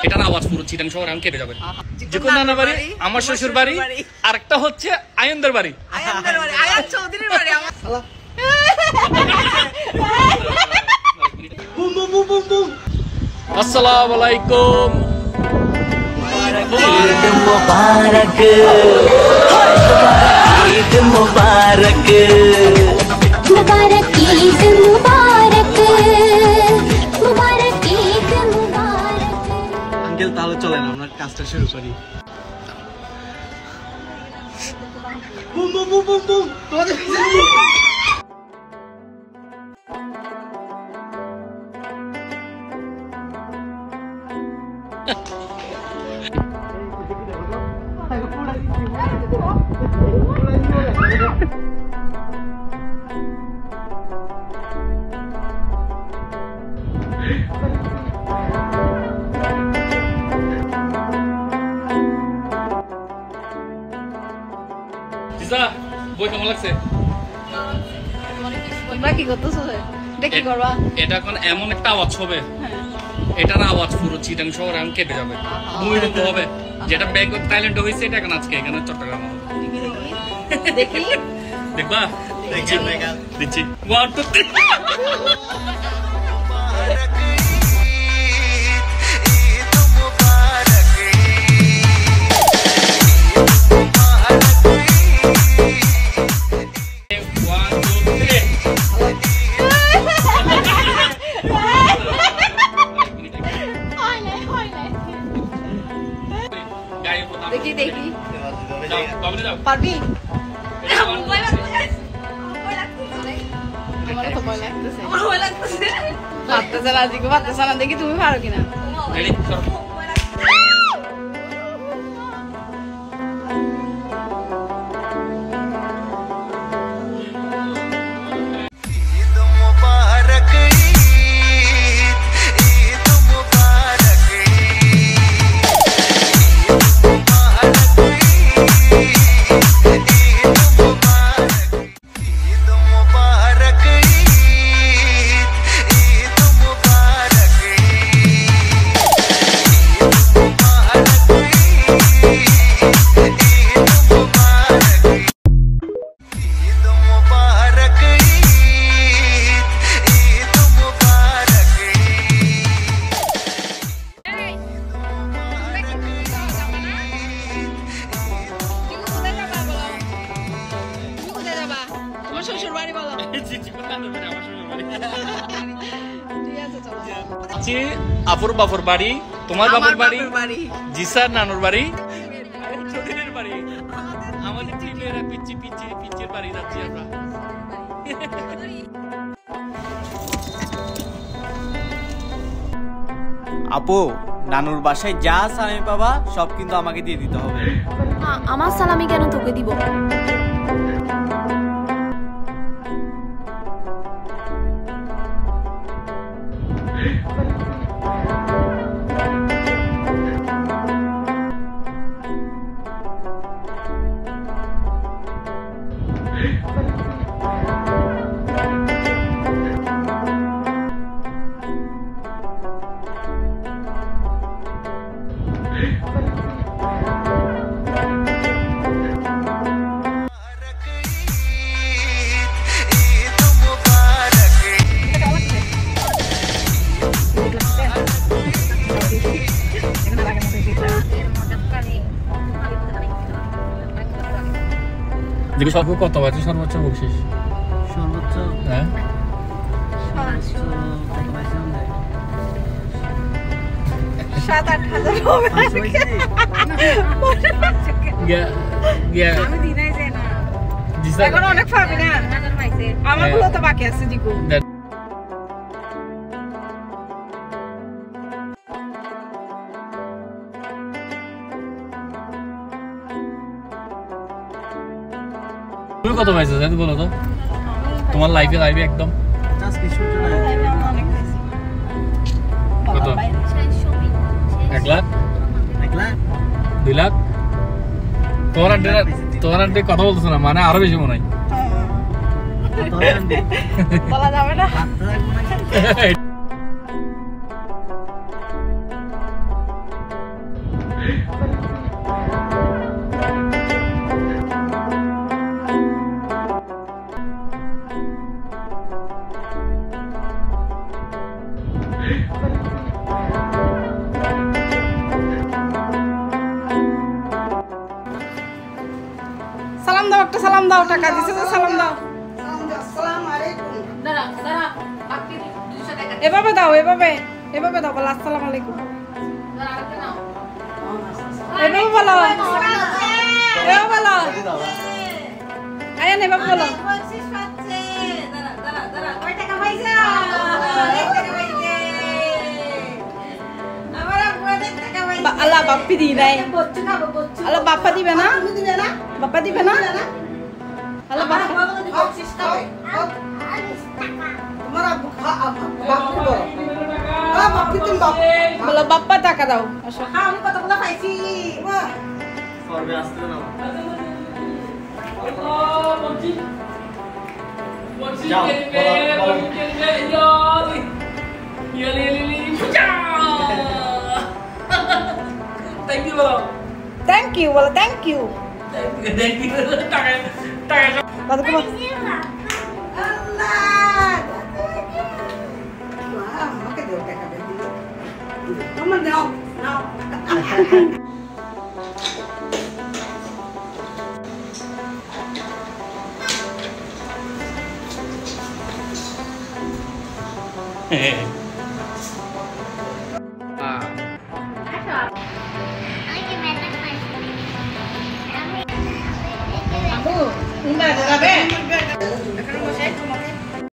এটার আওয়াজ পুরো চিটাং শহরে আমি কেটে যাবে। যেকোনো নানা বাড়ি, আমার শ্বশুর বাড়ি, আরেকটা হচ্ছে আয়নদের বাড়ি। আসসালামু আলাইকুম। ঈদ মুবারক, ঈদ মুবারক, मुबारक ईद मुबारक, मुबारक ईद मुबारक। আঙ্কেল তাহলে চলেন আমরা কাজটা শুরু করি। Boom boom boom boom boom তোমাদের বই কেমন লাগছে? এটা এখন এমন একটা আওয়াজ হবে, এটার আওয়াজ পুরো চিটাং শহরে আমি কেটে যাবে। ভূমিকম্প হবে, যেটা ব্যাগ থাইল্যান্ডে হয়েছে এটা এখন আজকে এখানে চট্টগ্রামে হবে। দেখবা দিচ্ছি 1 2 3। দেখি দেখি পারবি? দেখি তুমি পারো কিনা। আপুর বাপুর বাড়ি, তোমার বাপুর বাড়ি, জিসার নানুর বাড়ি, চৌধুরীর বাড়ি, আমাদের টিমেরা পিচ্ছি পিচ্ছি পিচ্ছির বাড়ি যাচ্ছি আমরা। আপু, নানুর বাসায় যা সালামি পাবা সব কিন্তু আমাকে দিয়ে দিতে হবে। আমার সালামি কেন তোকে দিব? কত আছে সর্বোচ্চ বকশিস? সর্বোচ্চ হ্যাঁ 7-8 হাজার হবে। এখন অনেক পাবি না, আমার গুলো তো বাকি আছে। জিকু তুমি কত পাইছো বলো তো? তোমার লাইফে একদম কত? 1 লাখ 2 লাখ? তোমার আন্টি কথা বলতেছো না মানে আরো বেশি মনে হয়। বলা যাবে না। সালাম দাও, একটা সালাম দাও, টাকা দিছে তো সালাম দাও। এভাবে দাও, এভাবে এভাবে দাও, বলো আসসালামু আলাইকুম। এভাবে বলো, এভাবে বলো, আয়ান এভাবে বলো। আল্লাহ বাপ্পি দি নাই, আল্লাহ বাপ্পা দিবে না, বাপ্পা দিবে না, আল্লাহ বাপ্পা বলো বাপ্পা টাকা দাও। আসো থ্যাংক ইউ বলো, thank you. Aku, enggak ada